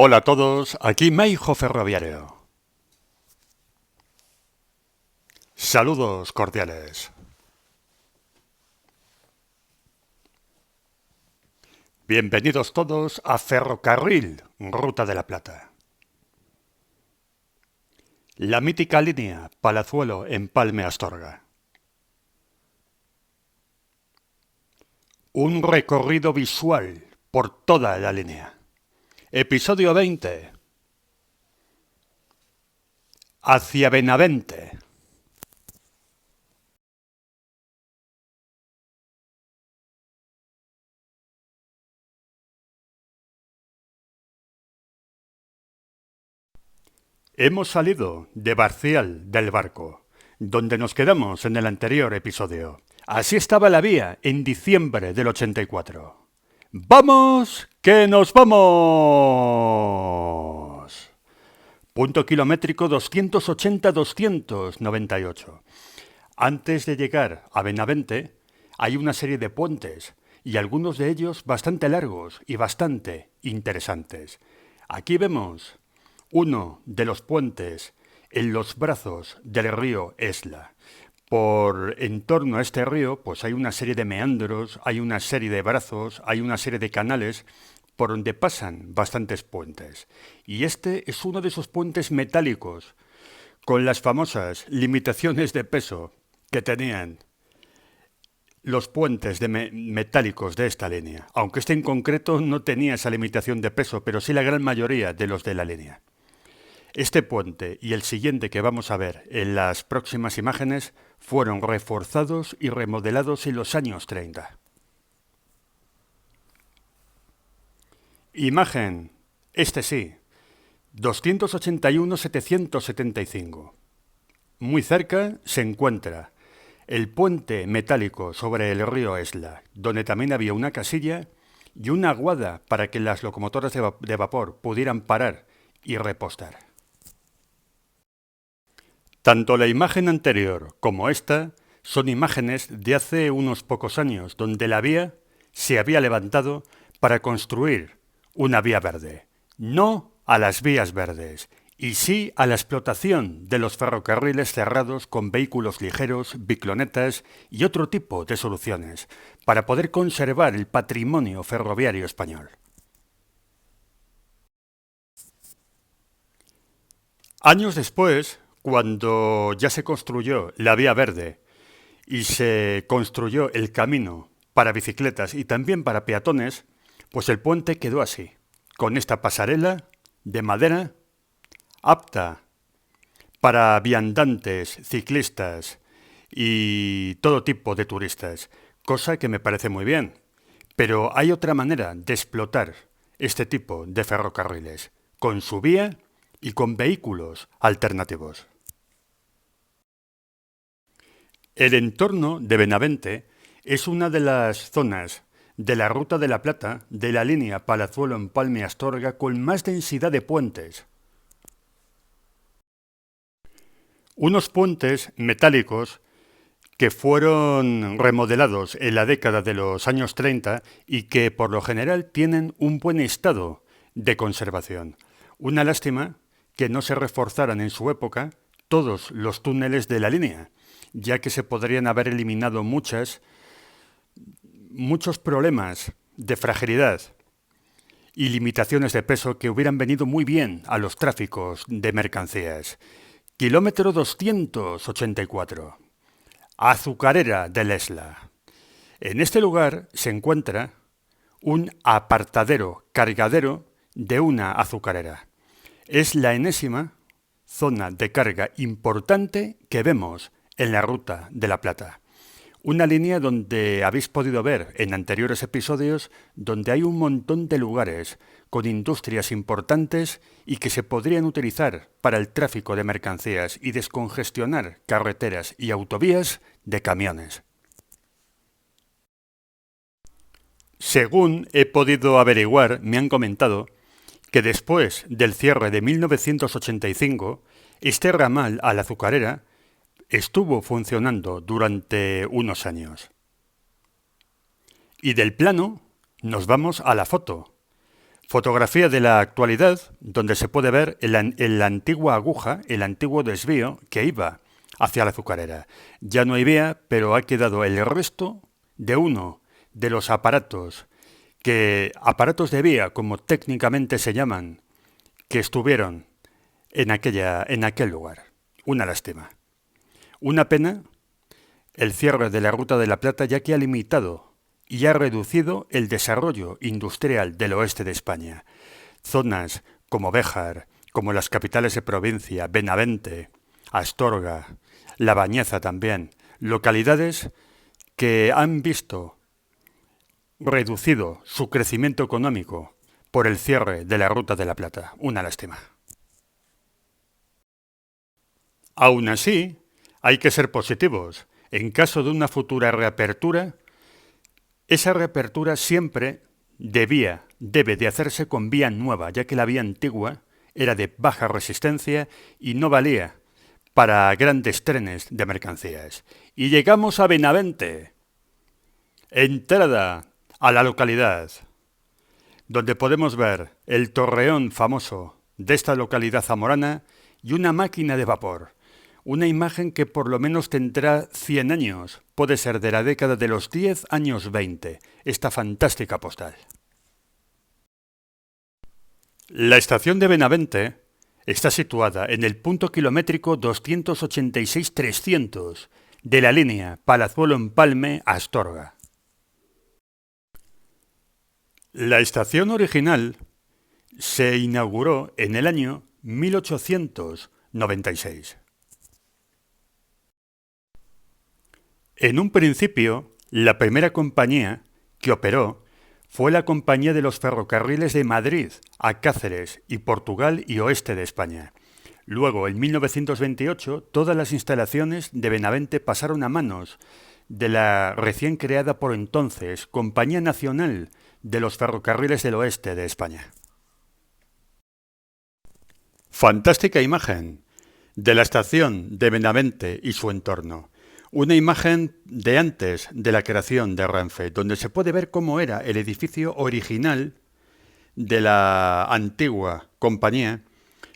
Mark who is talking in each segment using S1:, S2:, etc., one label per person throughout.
S1: Hola a todos, aquí Meijo Ferroviario. Saludos cordiales. Bienvenidos todos a Ferrocarril, Ruta de la Plata. La mítica línea Palazuelo-Empalme Astorga. Un recorrido visual por toda la línea. Episodio 20. Hacia Benavente. Hemos salido de Barcial del Barco, donde nos quedamos en el anterior episodio. Así estaba la vía en diciembre del 84. ¡Vamos, que nos vamos! Punto kilométrico 280-298. Antes de llegar a Benavente, hay una serie de puentes, y algunos de ellos bastante largos y bastante interesantes. Aquí vemos uno de los puentes en los brazos del río Esla. En torno a este río, pues hay una serie de meandros, hay una serie de brazos, hay una serie de canales por donde pasan bastantes puentes. Y este es uno de esos puentes metálicos, con las famosas limitaciones de peso que tenían los puentes metálicos de esta línea. Aunque este en concreto no tenía esa limitación de peso, pero sí la gran mayoría de los de la línea. Este puente y el siguiente que vamos a ver en las próximas imágenes fueron reforzados y remodelados en los años 30. Imagen, este sí, 281-775. Muy cerca se encuentra el puente metálico sobre el río Esla, donde también había una casilla y una aguada para que las locomotoras de vapor pudieran parar y repostar. Tanto la imagen anterior como esta son imágenes de hace unos pocos años, donde la vía se había levantado para construir una vía verde. No a las vías verdes, y sí a la explotación de los ferrocarriles cerrados con vehículos ligeros, bicicletas y otro tipo de soluciones, para poder conservar el patrimonio ferroviario español. Años después, cuando ya se construyó la vía verde y se construyó el camino para bicicletas y también para peatones, pues el puente quedó así, con esta pasarela de madera apta para viandantes, ciclistas y todo tipo de turistas, cosa que me parece muy bien. Pero hay otra manera de explotar este tipo de ferrocarriles, con su vía y con vehículos alternativos. El entorno de Benavente es una de las zonas de la Ruta de la Plata de la línea Palazuelo-Empalme-Astorga con más densidad de puentes. Unos puentes metálicos que fueron remodelados en la década de los años 30 y que por lo general tienen un buen estado de conservación. Una lástima que no se reforzaran en su época todos los túneles de la línea, ya que se podrían haber eliminado muchos problemas de fragilidad y limitaciones de peso que hubieran venido muy bien a los tráficos de mercancías. Kilómetro 284. Azucarera del Esla. En este lugar se encuentra un apartadero cargadero de una azucarera. Es la enésima zona de carga importante que vemos en la Ruta de la Plata. Una línea donde habéis podido ver en anteriores episodios donde hay un montón de lugares con industrias importantes y que se podrían utilizar para el tráfico de mercancías y descongestionar carreteras y autovías de camiones. Según he podido averiguar, me han comentado que después del cierre de 1985, este ramal a la azucarera estuvo funcionando durante unos años. Y del plano nos vamos a la foto, Fotografía de la actualidad, donde se puede ver la antigua aguja, el antiguo desvío que iba hacia la azucarera. Ya no hay vía, pero ha quedado el resto de uno de los aparatos de vía, como técnicamente se llaman, que estuvieron en aquel lugar. Una lástima. Una pena el cierre de la Ruta de la Plata, ya que ha limitado y ha reducido el desarrollo industrial del oeste de España. Zonas como Béjar, como las capitales de provincia, Benavente, Astorga, La Bañeza también, localidades que han visto reducido su crecimiento económico por el cierre de la Ruta de la Plata. Una lástima. Aún así, hay que ser positivos. En caso de una futura reapertura, esa reapertura siempre debe de hacerse con vía nueva, ya que la vía antigua era de baja resistencia y no valía para grandes trenes de mercancías. Y llegamos a Benavente, entrada a la localidad, donde podemos ver el torreón famoso de esta localidad zamorana y una máquina de vapor. Una imagen que por lo menos tendrá 100 años, puede ser de la década de los 10 años 20, esta fantástica postal. La estación de Benavente está situada en el punto kilométrico 286-300 de la línea Palazuelo-Empalme-Astorga. La estación original se inauguró en el año 1896. En un principio, la primera compañía que operó fue la Compañía de los Ferrocarriles de Madrid a Cáceres y Portugal y oeste de España. Luego, en 1928, todas las instalaciones de Benavente pasaron a manos de la recién creada por entonces Compañía Nacional de los Ferrocarriles del Oeste de España. Fantástica imagen de la estación de Benavente y su entorno. Una imagen de antes de la creación de Renfe, donde se puede ver cómo era el edificio original de la antigua compañía.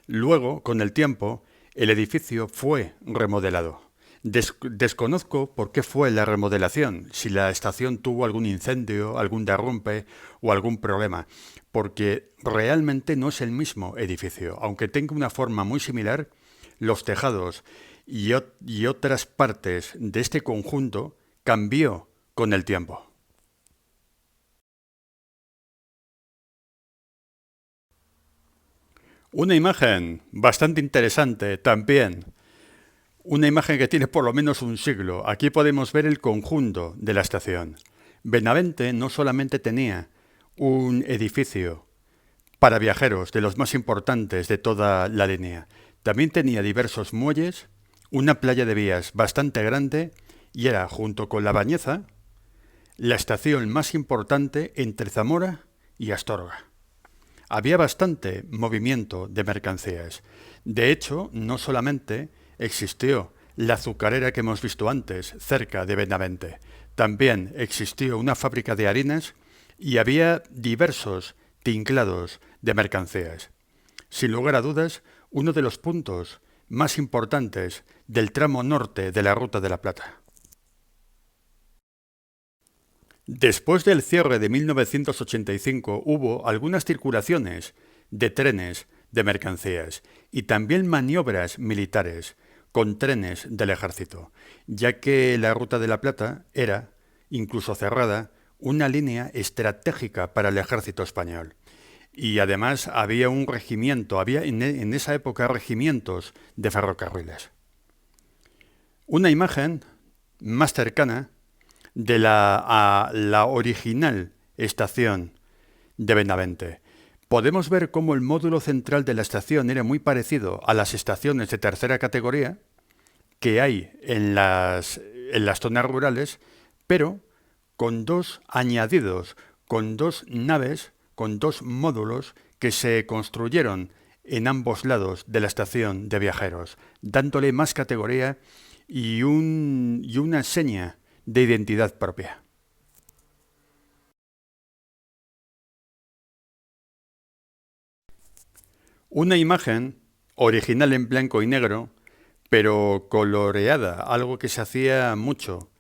S1: Luego, con el tiempo, el edificio fue remodelado. Desconozco por qué fue la remodelación, si la estación tuvo algún incendio, algún derrumbe o algún problema, porque realmente no es el mismo edificio. Aunque tenga una forma muy similar, los tejados y otras partes de este conjunto cambió con el tiempo. Una imagen bastante interesante también. Una imagen que tiene por lo menos un siglo. Aquí podemos ver el conjunto de la estación. Benavente no solamente tenía un edificio para viajeros de los más importantes de toda la línea, también tenía diversos muelles, una playa de vías bastante grande y era, junto con La Bañeza, la estación más importante entre Zamora y Astorga. Había bastante movimiento de mercancías. De hecho, no solamente existió la azucarera que hemos visto antes, cerca de Benavente, también existió una fábrica de harinas y había diversos tinklados de mercancías. Sin lugar a dudas, uno de los puntos más importantes del tramo norte de la Ruta de la Plata. Después del cierre de 1985 hubo algunas circulaciones de trenes de mercancías y también maniobras militares con trenes del ejército, ya que la Ruta de la Plata era, incluso cerrada, una línea estratégica para el ejército español. Y además había un regimiento, había en esa época regimientos de ferrocarriles. Una imagen más cercana de la original estación de Benavente. Podemos ver cómo el módulo central de la estación era muy parecido a las estaciones de tercera categoría que hay en las zonas rurales, pero con dos añadidos, con dos naves, con dos módulos que se construyeron en ambos lados de la estación de viajeros, dándole más categoría y una seña de identidad propia. Una imagen original en blanco y negro, pero coloreada, algo que se hacía mucho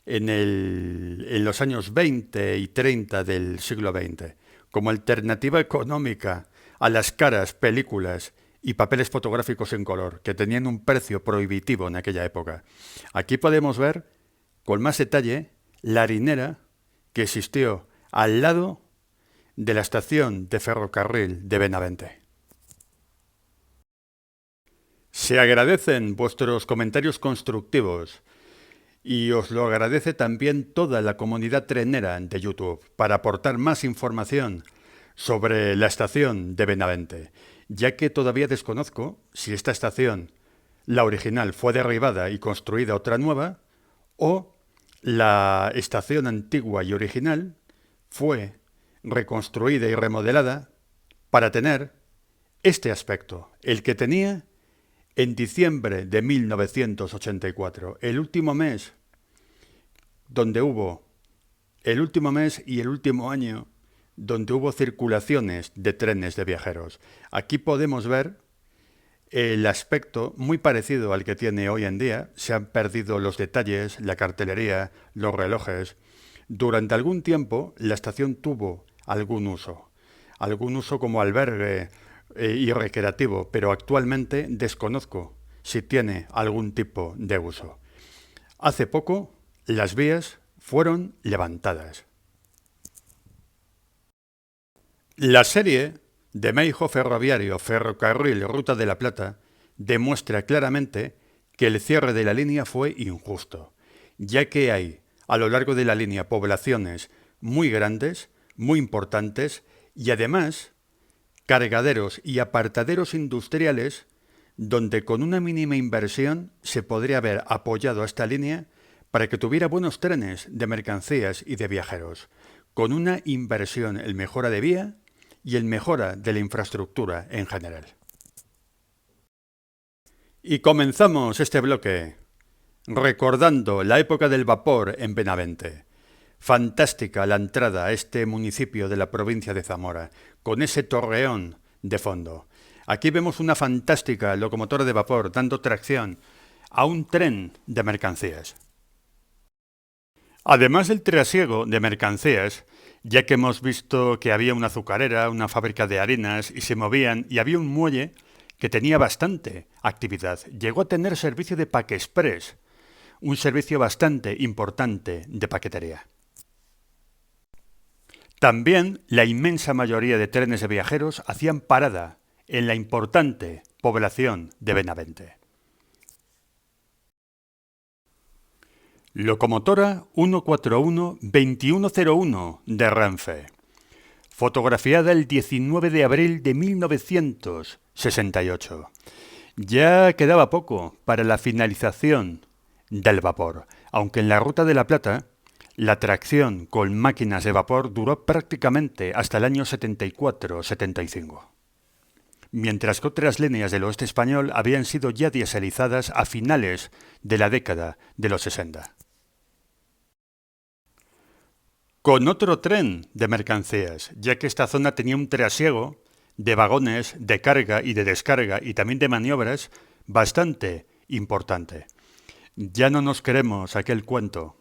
S1: en los años 20 y 30 del siglo XX, como alternativa económica a las caras, películas y papeles fotográficos en color, que tenían un precio prohibitivo en aquella época. Aquí podemos ver con más detalle la harinera que existió al lado de la estación de ferrocarril de Benavente. Se agradecen vuestros comentarios constructivos y os lo agradece también toda la comunidad trenera de YouTube para aportar más información sobre la estación de Benavente, ya que todavía desconozco si esta estación, la original, fue derribada y construida otra nueva, o la estación antigua y original fue reconstruida y remodelada para tener este aspecto, el que tenía en diciembre de 1984, el último mes y el último año donde hubo circulaciones de trenes de viajeros. Aquí podemos ver el aspecto muy parecido al que tiene hoy en día. Se han perdido los detalles, la cartelería, los relojes. Durante algún tiempo la estación tuvo algún uso como albergue y recreativo, pero actualmente desconozco si tiene algún tipo de uso. Hace poco las vías fueron levantadas. La serie de Meijo Ferroviario Ferrocarril Ruta de la Plata demuestra claramente que el cierre de la línea fue injusto, ya que hay a lo largo de la línea poblaciones muy grandes, muy importantes y además cargaderos y apartaderos industriales donde con una mínima inversión se podría haber apoyado a esta línea para que tuviera buenos trenes de mercancías y de viajeros, con una inversión en mejora de vía y en mejora de la infraestructura en general. Y comenzamos este bloque recordando la época del vapor en Benavente. Fantástica la entrada a este municipio de la provincia de Zamora, con ese torreón de fondo. Aquí vemos una fantástica locomotora de vapor dando tracción a un tren de mercancías. Además del trasiego de mercancías, ya que hemos visto que había una azucarera, una fábrica de harinas y se movían, y había un muelle que tenía bastante actividad. Llegó a tener servicio de Paquexpress, un servicio bastante importante de paquetería. También la inmensa mayoría de trenes de viajeros hacían parada en la importante población de Benavente. Locomotora 141-2101 de Renfe, fotografiada el 19 de abril de 1968. Ya quedaba poco para la finalización del vapor, aunque en la Ruta de la Plata la tracción con máquinas de vapor duró prácticamente hasta el año 74-75, mientras que otras líneas del oeste español habían sido ya dieselizadas a finales de la década de los 60. Con otro tren de mercancías, ya que esta zona tenía un trasiego de vagones de carga y de descarga y también de maniobras bastante importante. Ya no nos queremos aquel cuento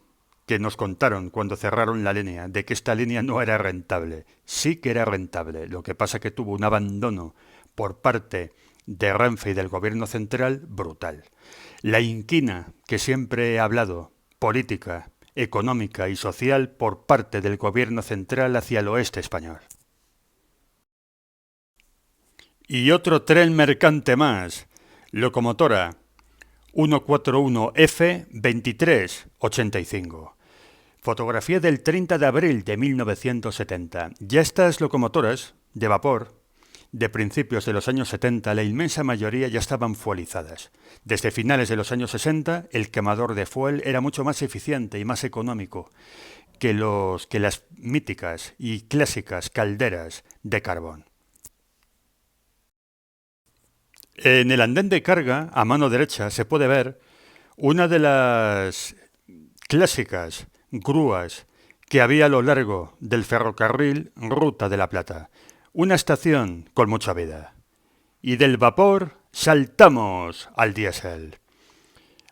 S1: que nos contaron cuando cerraron la línea, de que esta línea no era rentable. Sí que era rentable, lo que pasa que tuvo un abandono por parte de Renfe y del gobierno central brutal. La inquina que siempre he hablado, política, económica y social por parte del gobierno central hacia el oeste español. Y otro tren mercante más, locomotora 141F2385. Fotografía del 30 de abril de 1970. Ya estas locomotoras de vapor de principios de los años 70, la inmensa mayoría ya estaban fuelizadas. Desde finales de los años 60, el quemador de fuel era mucho más eficiente y más económico que las míticas y clásicas calderas de carbón. En el andén de carga, a mano derecha, se puede ver una de las clásicas grúas que había a lo largo del ferrocarril Ruta de la Plata. Una estación con mucha vida. y del vapor saltamos al diésel.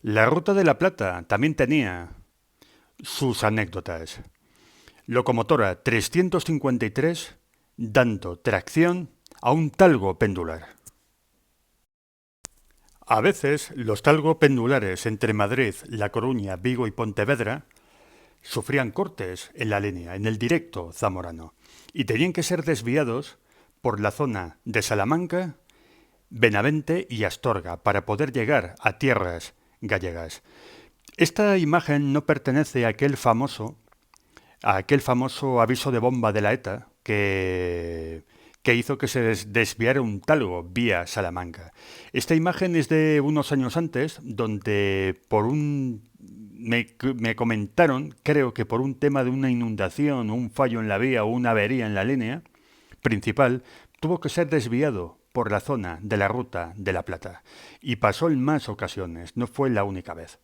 S1: La Ruta de la Plata también tenía sus anécdotas. Locomotora 353 dando tracción a un talgo pendular. A veces los talgo pendulares entre Madrid, La Coruña, Vigo y Pontevedra sufrían cortes en la línea, en el directo zamorano, y tenían que ser desviados por la zona de Salamanca, Benavente y Astorga para poder llegar a tierras gallegas. Esta imagen no pertenece a aquel famoso aviso de bomba de la ETA que hizo que se desviara un talgo vía Salamanca. Esta imagen es de unos años antes, donde me comentaron, creo que por un tema de una inundación, un fallo en la vía o una avería en la línea principal, tuvo que ser desviado por la zona de la Ruta de la Plata. Y pasó en más ocasiones, no fue la única vez.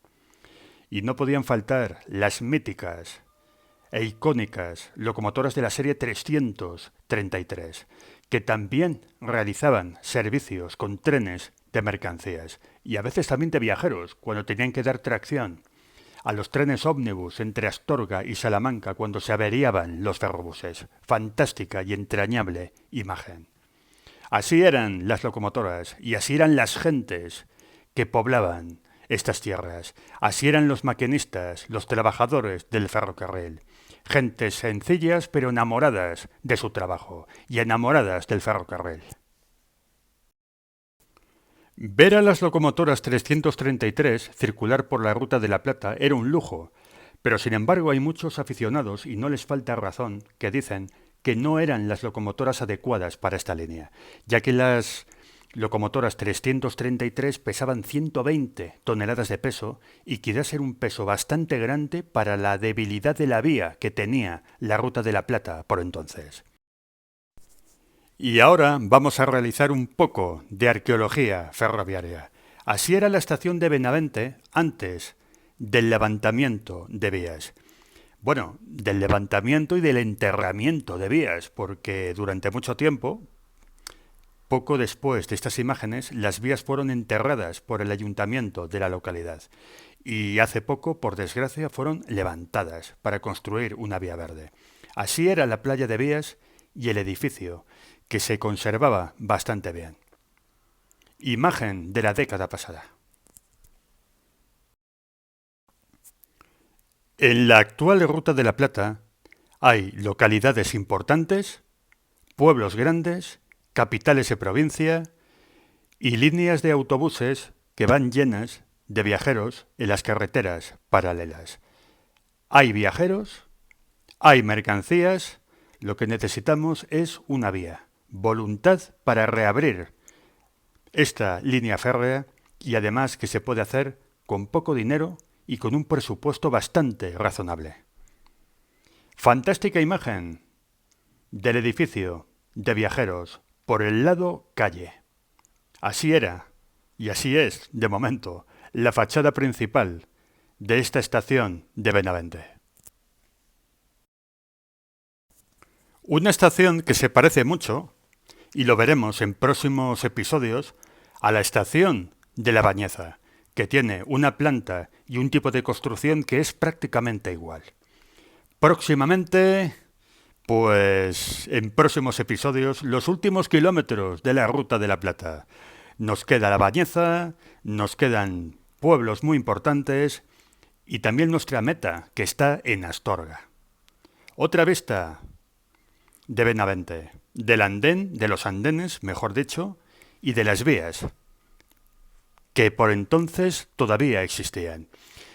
S1: Y no podían faltar las míticas e icónicas locomotoras de la serie 333, que también realizaban servicios con trenes de mercancías y a veces también de viajeros cuando tenían que dar tracción a los trenes ómnibus entre Astorga y Salamanca cuando se averiaban los ferrobuses. Fantástica y entrañable imagen. Así eran las locomotoras y así eran las gentes que poblaban estas tierras. Así eran los maquinistas, los trabajadores del ferrocarril. Gentes sencillas pero enamoradas de su trabajo y enamoradas del ferrocarril. Ver a las locomotoras 333 circular por la Ruta de la Plata era un lujo, pero sin embargo hay muchos aficionados, y no les falta razón, que dicen que no eran las locomotoras adecuadas para esta línea, ya que las locomotoras 333 pesaban 120 toneladas de peso y quizás era un peso bastante grande para la debilidad de la vía que tenía la Ruta de la Plata por entonces. Y ahora vamos a realizar un poco de arqueología ferroviaria. Así era la estación de Benavente antes del levantamiento de vías. Bueno, del levantamiento y del enterramiento de vías, porque durante mucho tiempo, poco después de estas imágenes, las vías fueron enterradas por el ayuntamiento de la localidad y hace poco, por desgracia, fueron levantadas para construir una vía verde. Así era la playa de Vías y el edificio, que se conservaba bastante bien. Imagen de la década pasada. En la actual Ruta de la Plata hay localidades importantes, pueblos grandes, capitales de provincia y líneas de autobuses que van llenas de viajeros en las carreteras paralelas. Hay viajeros, hay mercancías, lo que necesitamos es una vía, voluntad para reabrir esta línea férrea y además que se puede hacer con poco dinero y con un presupuesto bastante razonable. Fantástica imagen del edificio de viajeros por el lado calle. Así era, y así es, de momento, la fachada principal de esta estación de Benavente. Una estación que se parece mucho, y lo veremos en próximos episodios, a la estación de La Bañeza, que tiene una planta y un tipo de construcción que es prácticamente igual. Próximamente, pues en próximos episodios, los últimos kilómetros de la Ruta de la Plata. Nos queda La Bañeza, nos quedan pueblos muy importantes y también nuestra meta, que está en Astorga. Otra vista de Benavente, del andén, de los andenes, mejor dicho, y de las vías, que por entonces todavía existían.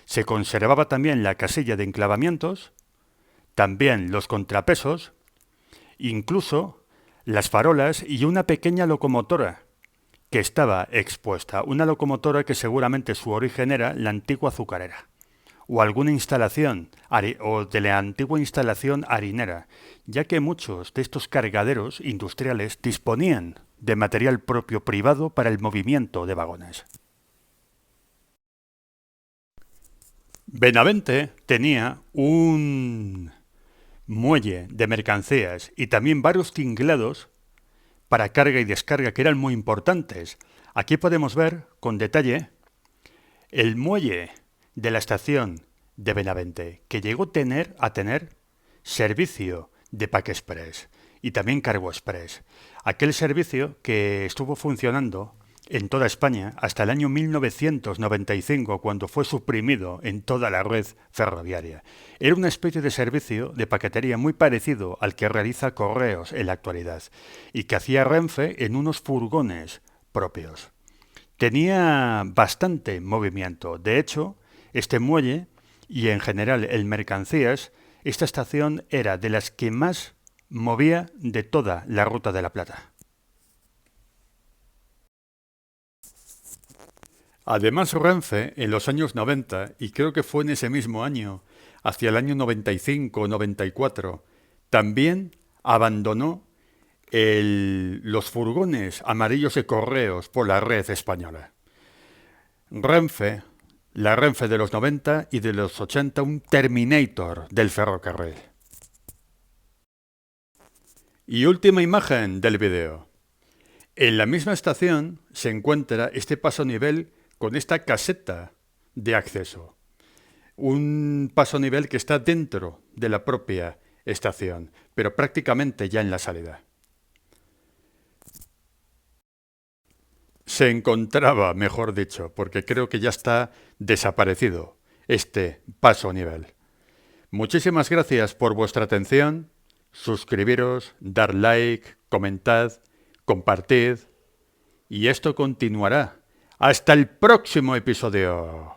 S1: Se conservaba también la casilla de enclavamientos, también los contrapesos, incluso las farolas y una pequeña locomotora que estaba expuesta, una locomotora que seguramente su origen era la antigua azucarera o alguna instalación o de la antigua instalación harinera, ya que muchos de estos cargaderos industriales disponían de material propio privado para el movimiento de vagones. Benavente tenía un muelle de mercancías y también varios tinglados para carga y descarga que eran muy importantes. Aquí podemos ver con detalle el muelle de la estación de Benavente, que llegó a tener servicio de Pack Express y también Cargo Express. Aquel servicio que estuvo funcionando en toda España hasta el año 1995, cuando fue suprimido en toda la red ferroviaria. Era una especie de servicio de paquetería muy parecido al que realiza Correos en la actualidad y que hacía Renfe en unos furgones propios. Tenía bastante movimiento. De hecho, este muelle y en general el mercancías, esta estación era de las que más movía de toda la Ruta de la Plata. Además, Renfe, en los años 90, y creo que fue en ese mismo año, hacia el año 95 o 94, también abandonó los furgones amarillos de correos por la red española. Renfe, la Renfe de los 90 y de los 80, un Terminator del ferrocarril. Y última imagen del vídeo. En la misma estación se encuentra este paso nivel con esta caseta de acceso. Un paso nivel que está dentro de la propia estación, pero prácticamente ya en la salida. Se encontraba, mejor dicho, porque creo que ya está desaparecido este paso nivel. Muchísimas gracias por vuestra atención. Suscribiros, dar like, comentad, compartid. Y esto continuará. Hasta el próximo episodio.